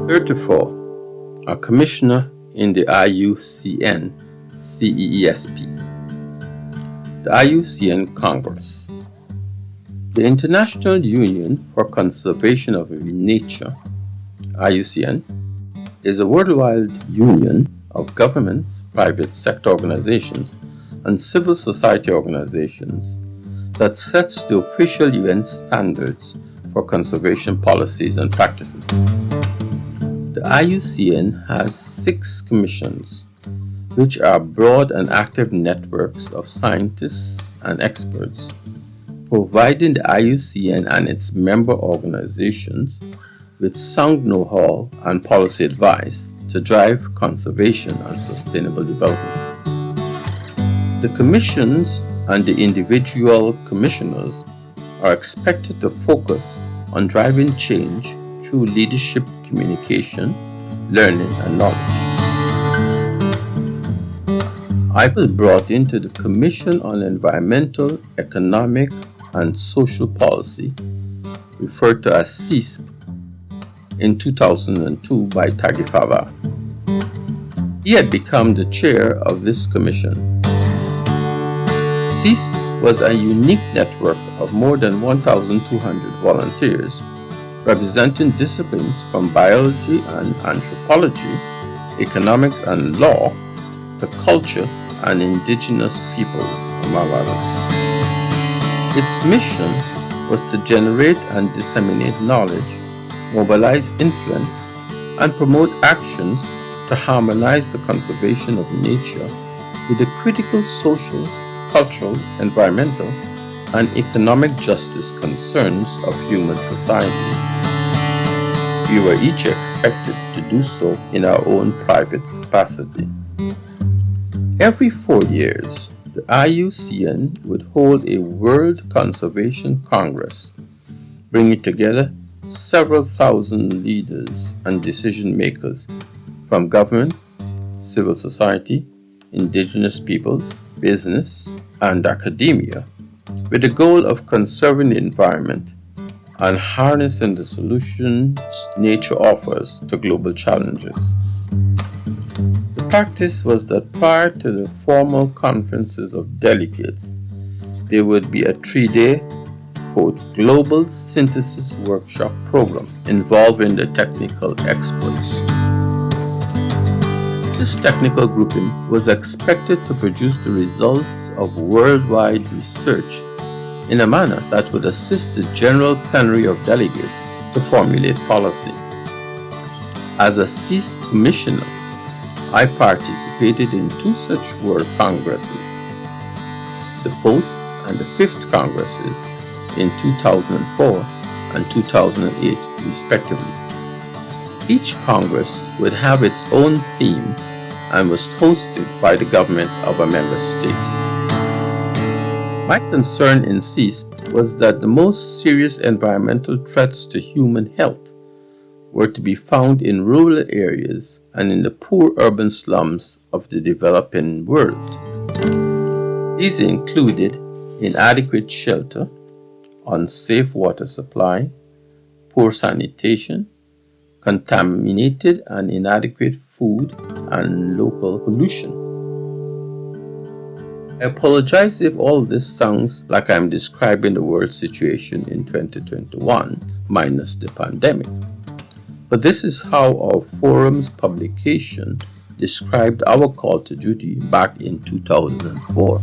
34. A commissioner in the IUCN CEESP. The IUCN Congress. The International Union for Conservation of Nature, IUCN, is a worldwide union of governments, private sector organizations, and civil society organizations that sets the official UN standards for conservation policies and practices. The IUCN has 6 commissions, which are broad and active networks of scientists and experts, providing the IUCN and its member organizations with sound know-how and policy advice to drive conservation and sustainable development. The commissions and the individual commissioners are expected to focus on driving change through leadership, communication, learning, and knowledge. I was brought into the Commission on Environmental, Economic, and Social Policy, referred to as CEESP, in 2002 by Tagifava. He had become the chair of this commission. CEESP was a unique network of more than 1,200 volunteers representing disciplines from biology and anthropology, economics and law, to culture and indigenous peoples, among others. Its mission was to generate and disseminate knowledge, mobilize influence, and promote actions to harmonize the conservation of nature with the critical social, cultural, environmental, and economic justice concerns of human society. We were each expected to do so in our own private capacity. Every 4 years, the IUCN would hold a World Conservation Congress, bringing together several thousand leaders and decision makers from government, civil society, indigenous peoples, business, and academia, with the goal of conserving the environment and harnessing the solutions nature offers to global challenges. The practice was that prior to the formal conferences of delegates, there would be a 3-day, quote, global synthesis workshop program involving the technical experts. This technical grouping was expected to produce the results of worldwide research in a manner that would assist the general plenary of delegates to formulate policy. As a CEESP commissioner, I participated in 2 such World Congresses, the 4th and the 5th Congresses in 2004 and 2008 respectively. Each Congress would have its own theme and was hosted by the government of a member state. My concern in CEESP was that the most serious environmental threats to human health were to be found in rural areas and in the poor urban slums of the developing world. These included inadequate shelter, unsafe water supply, poor sanitation, contaminated and inadequate food, and local pollution. I apologize if all this sounds like I'm describing the world situation in 2021 minus the pandemic, but this is how our forum's publication described our call to duty back in 2004.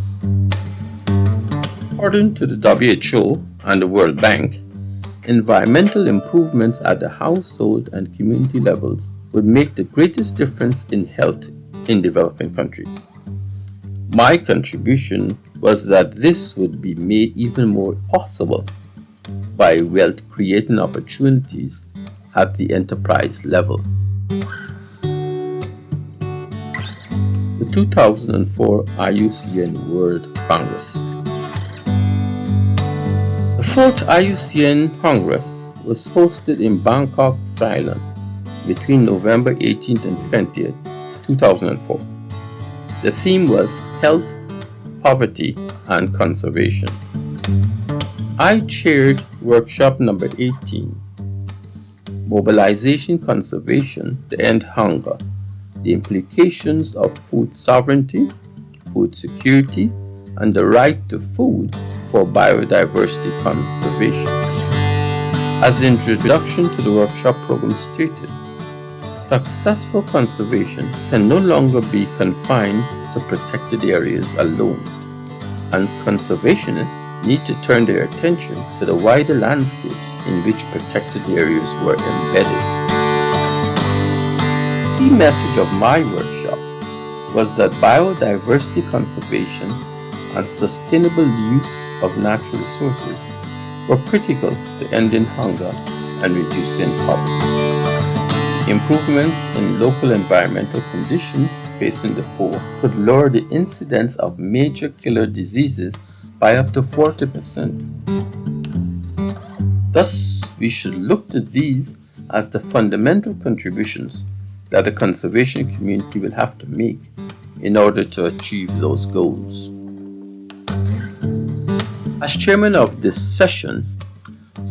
According to the WHO and the World Bank, environmental improvements at the household and community levels would make the greatest difference in health in developing countries. My contribution was that this would be made even more possible by wealth creating opportunities at the enterprise level. The 2004 IUCN World Congress. The 4th IUCN Congress was hosted in Bangkok, Thailand between November 18th and 20th, 2004. The theme was Health, Poverty, and Conservation. I chaired workshop number 18. mobilization conservation to end hunger, the implications of food sovereignty, food security, and the right to food for biodiversity conservation. As the introduction to the workshop program stated, successful conservation can no longer be confined to protected areas alone, and conservationists need to turn their attention to the wider landscapes in which protected areas were embedded. The key message of my workshop was that biodiversity conservation and sustainable use of natural resources were critical to ending hunger and reducing poverty. Improvements in local environmental conditions facing the poor could lower the incidence of major killer diseases by up to 40%. Thus, we should look to these as the fundamental contributions that the conservation community will have to make in order to achieve those goals. As chairman of this session,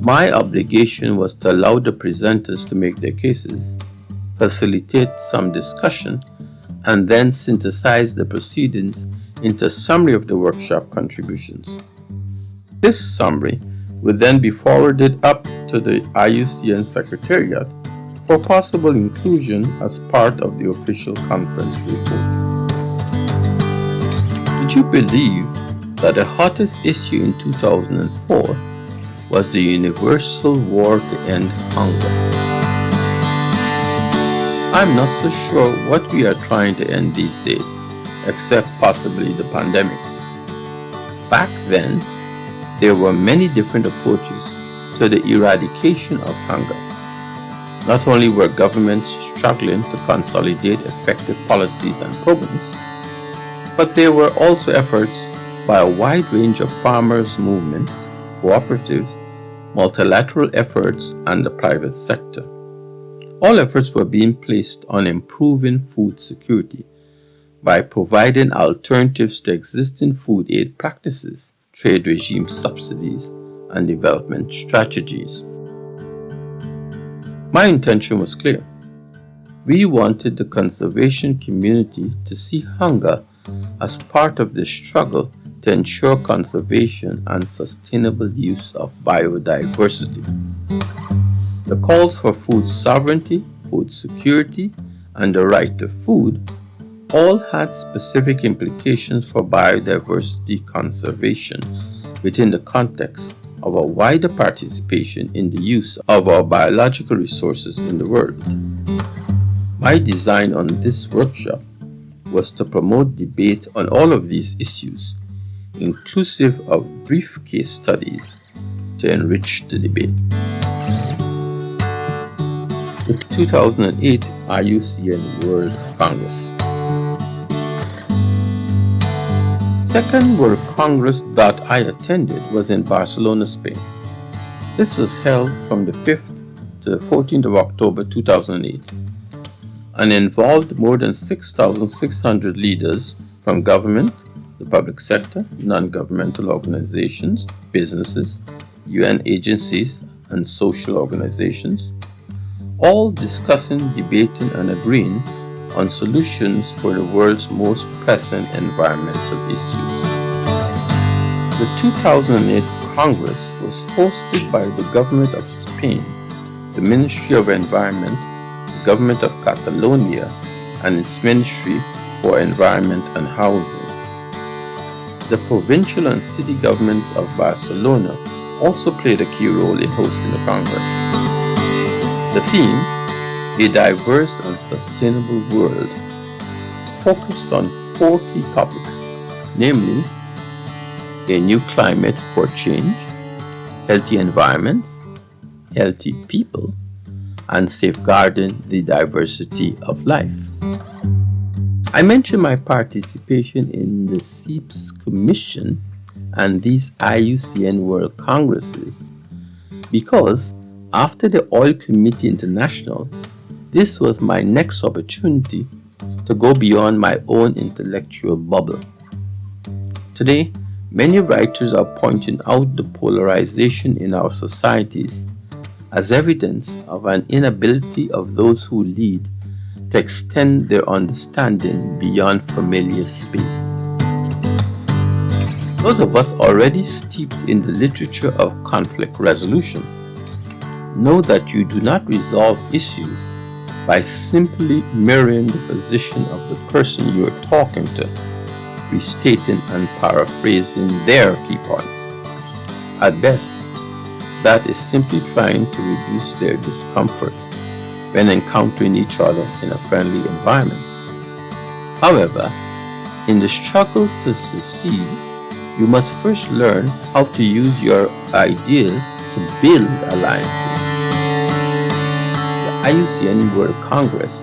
my obligation was to allow the presenters to make their cases, facilitate some discussion, and then synthesize the proceedings into a summary of the workshop contributions. This summary will then be forwarded up to the Iucn Secretariat for possible inclusion as part of the official conference report. Would you believe that the hottest issue in 2004 was the universal war to end hunger? I'm not so sure what we are trying to end these days, except possibly the pandemic. Back then, there were many different approaches to the eradication of hunger. Not only were governments struggling to consolidate effective policies and programs, but there were also efforts by a wide range of farmers' movements, cooperatives, multilateral efforts, and the private sector. All efforts were being placed on improving food security by providing alternatives to existing food aid practices, trade regime subsidies, and development strategies. My intention was clear. We wanted the conservation community to see hunger as part of the struggle to ensure conservation and sustainable use of biodiversity. The calls for food sovereignty, food security, and the right to food all had specific implications for biodiversity conservation within the context of a wider participation in the use of our biological resources in the world. My design on this workshop was to promote debate on all of these issues, inclusive of brief case studies to enrich the debate. The 2008 Iucn World Congress. Second World Congress that I attended was in Barcelona, Spain. This was held from the 5th to the 14th of October 2008 and involved more than 6,600 leaders from government, the public sector, non-governmental organizations, businesses, UN agencies, and social organizations, all discussing, debating, and agreeing on solutions for the world's most pressing environmental issues. The 2008 Congress was hosted by the government of Spain, the Ministry of Environment, the government of Catalonia, and its Ministry for Environment and Housing. The provincial and city governments of Barcelona also played a key role in hosting the Congress. The theme, A Diverse and Sustainable World, focused on 4 key topics, namely a new climate for change, healthy environments, healthy people, and safeguarding the diversity of life. I mentioned my participation in the CEESP Commission and these Iucn World Congresses because after the Oil Committee International, this was my next opportunity to go beyond my own intellectual bubble. Today, many writers are pointing out the polarization in our societies as evidence of an inability of those who lead to extend their understanding beyond familiar space. Those of us already steeped in the literature of conflict resolution know that you do not resolve issues by simply mirroring the position of the person you are talking to, restating and paraphrasing their key points. At best, that is simply trying to reduce their discomfort when encountering each other in a friendly environment. However, in the struggle to succeed, you must first learn how to use your ideas to build alliances. The Iucn World Congress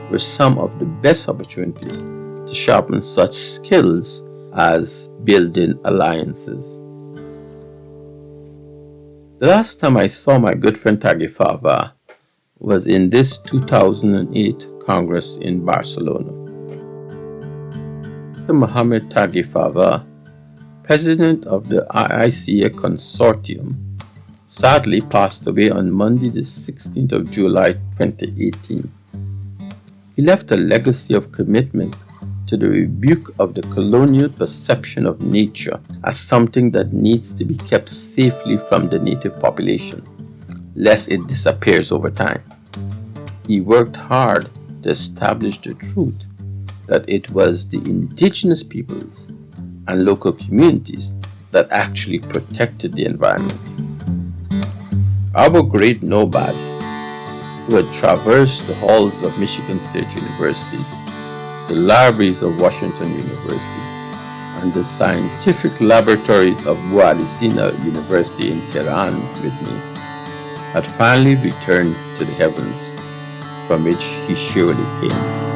were some of the best opportunities to sharpen such skills as building alliances. The last time I saw my good friend Tagifava was in this 2008 Congress in Barcelona. Dr. Mohamed Tagifava, president of the IICA Consortium, sadly passed away on Monday the 16th of July 2018. He left a legacy of commitment to the rebuke of the colonial perception of nature as something that needs to be kept safely from the native population, lest it disappears over time. He worked hard to establish the truth that it was the indigenous peoples and local communities that actually protected the environment. Our great nomad, who had traversed the halls of Michigan State University, the libraries of Washington University, and the scientific laboratories of Boadicea University in Tehran with me, had finally returned to the heavens from which he surely came.